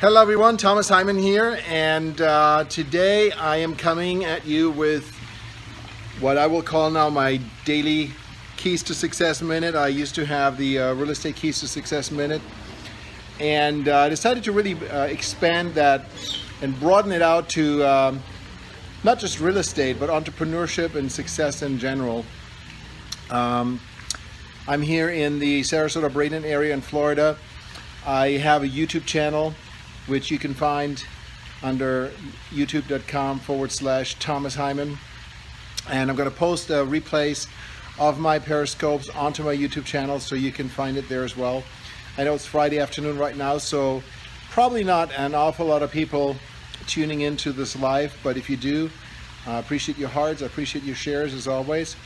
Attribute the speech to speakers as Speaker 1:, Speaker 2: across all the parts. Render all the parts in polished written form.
Speaker 1: Hello everyone, Thomas Hyman here, and today I am coming at you with what I will call now my daily Keys to Success Minute. I used to have the Real Estate Keys to Success Minute, and I decided to really expand that and broaden it out to not just real estate, but entrepreneurship and success in general. I'm here in the Sarasota-Bradenton area in Florida. I have a YouTube channel which you can find under youtube.com/Thomas Hyman. And I'm going to post replays of my Periscopes onto my YouTube channel so you can find it there as well. I know it's Friday afternoon right now, so probably not an awful lot of people tuning into this live, but if you do, I appreciate your hearts, I appreciate your shares as always.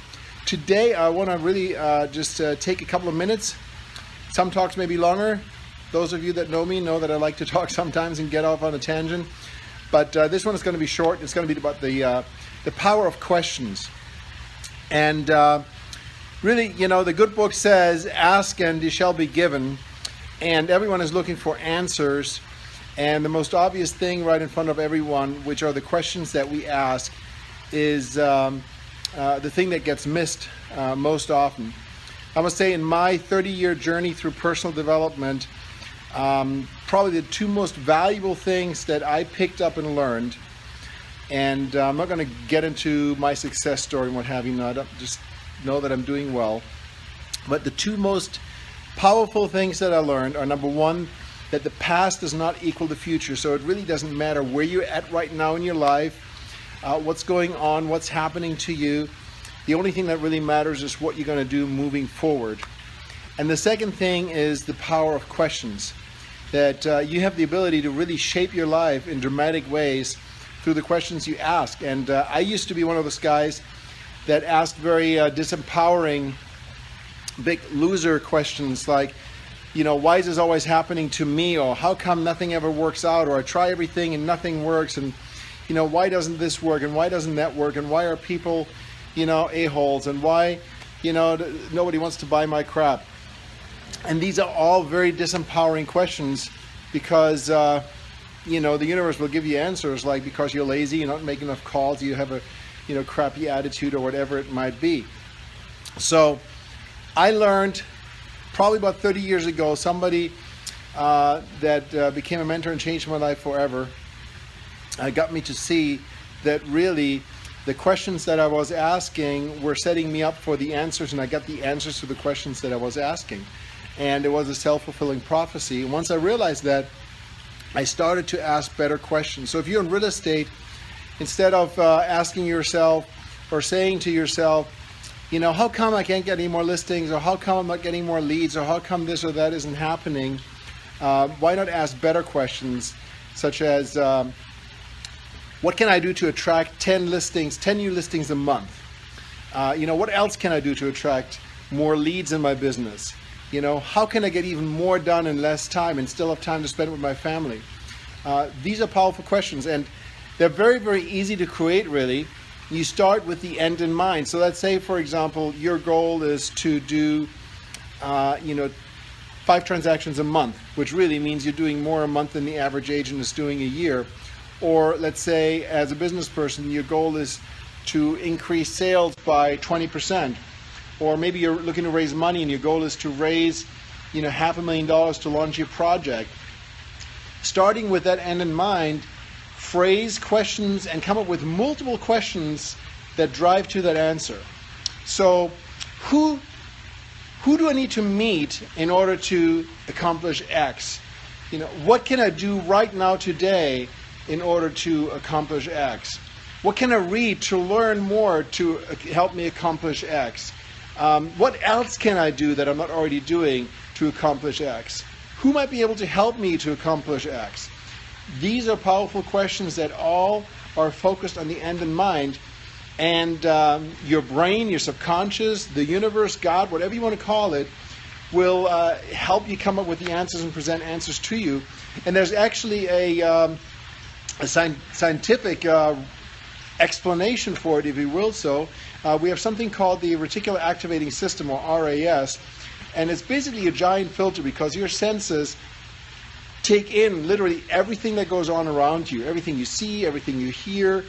Speaker 1: Today I want to really just take a couple of minutes. Some talks may be longer. Those of you that know me know that I like to talk sometimes and get off on a tangent, but this one is going to be short. It's going to be about the power of questions. And really, you know, the good book says, ask and it shall be given, and everyone is looking for answers. And the most obvious thing right in front of everyone, which are the questions that we ask, is the thing that gets missed most often. I must say, in my 30-year journey through personal development, probably the two most valuable things that I picked up and learned, and I'm not going to get into my success story and what have you, not just know that I'm doing well, but the two most powerful things that I learned are, number one, that the past does not equal the future. So it really doesn't matter where you're at right now in your life, what's going on, what's happening to you. The only thing that really matters is what you're going to do moving forward. And the second thing is the power of questions, that you have the ability to really shape your life in dramatic ways through the questions you ask. And I used to be one of those guys that asked very disempowering, big loser questions like, you know, why is this always happening to me? Or how come nothing ever works out? Or I try everything and nothing works. And, you know, why doesn't this work? And why doesn't that work? And why are people, you know, a-holes? And why, you know, nobody wants to buy my crap? And these are all very disempowering questions because, you know, the universe will give you answers like, because you're lazy, you're not making enough calls, you have a, you know, crappy attitude or whatever it might be. So I learned probably about 30 years ago, somebody that became a mentor and changed my life forever, got me to see that really the questions that I was asking were setting me up for the answers, and I got the answers to the questions that I was asking. And it was a self-fulfilling prophecy. And once I realized that, I started to ask better questions. So if you're in real estate, instead of asking yourself or saying to yourself, you know, how come I can't get any more listings, or how come I'm not getting more leads, or how come this or that isn't happening, why not ask better questions, such as, what can I do to attract 10 new listings a month? You know, what else can I do to attract more leads in my business? You know, how can I get even more done in less time and still have time to spend with my family? These are powerful questions, and they're very, very easy to create, really. You start with the end in mind. So let's say, for example, your goal is to do, you know, 5 transactions a month, which really means you're doing more a month than the average agent is doing a year. Or let's say, as a business person, your goal is to increase sales by 20%. Or maybe you're looking to raise money and your goal is to raise, you know, $500,000 to launch your project. Starting with that end in mind, phrase questions and come up with multiple questions that drive to that answer. So who do I need to meet in order to accomplish X? You know, what can I do right now today in order to accomplish X? What can I read to learn more to help me accomplish X? What else can I do that I'm not already doing to accomplish X? Who might be able to help me to accomplish X? These are powerful questions that all are focused on the end in mind. And your brain, your subconscious, the universe, God, whatever you want to call it, will help you come up with the answers and present answers to you. And there's actually a scientific explanation for it, if you will. So we have something called the reticular activating system, or RAS, and it's basically a giant filter, because your senses take in literally everything that goes on around you, everything you see, everything you hear,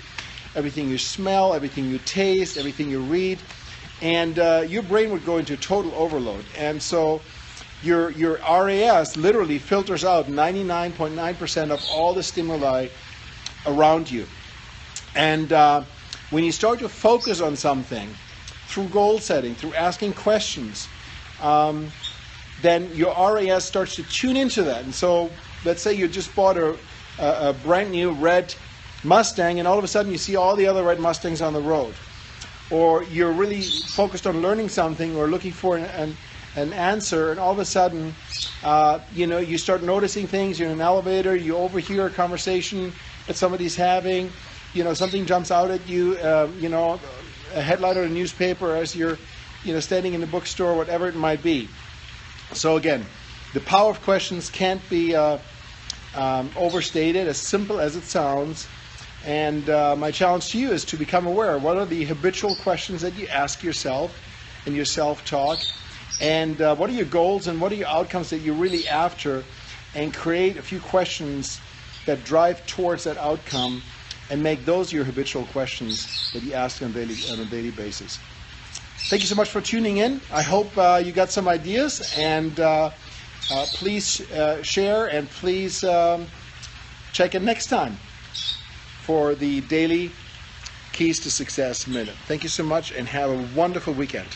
Speaker 1: everything you smell, everything you taste, everything you read, and your brain would go into total overload. And so your RAS literally filters out 99.9% of all the stimuli around you. And when you start to focus on something through goal setting, through asking questions, then your RAS starts to tune into that. And so let's say you just bought a brand new red Mustang, and all of a sudden you see all the other red Mustangs on the road. Or you're really focused on learning something or looking for an answer, and all of a sudden you start noticing things. You're in an elevator, you overhear a conversation that somebody's having, something jumps out at you, a headline or a newspaper as you're standing in the bookstore, whatever it might be. So again, the power of questions can't be overstated, as simple as it sounds. And my challenge to you is to become aware. What are the habitual questions that you ask yourself in your self-talk? And what are your goals and what are your outcomes that you're really after? And create a few questions that drive towards that outcome and make those your habitual questions that you ask on a daily basis. Thank you so much for tuning in. I hope you got some ideas, and please share, and please check in next time for the Daily Keys to Success Minute. Thank you so much, and have a wonderful weekend.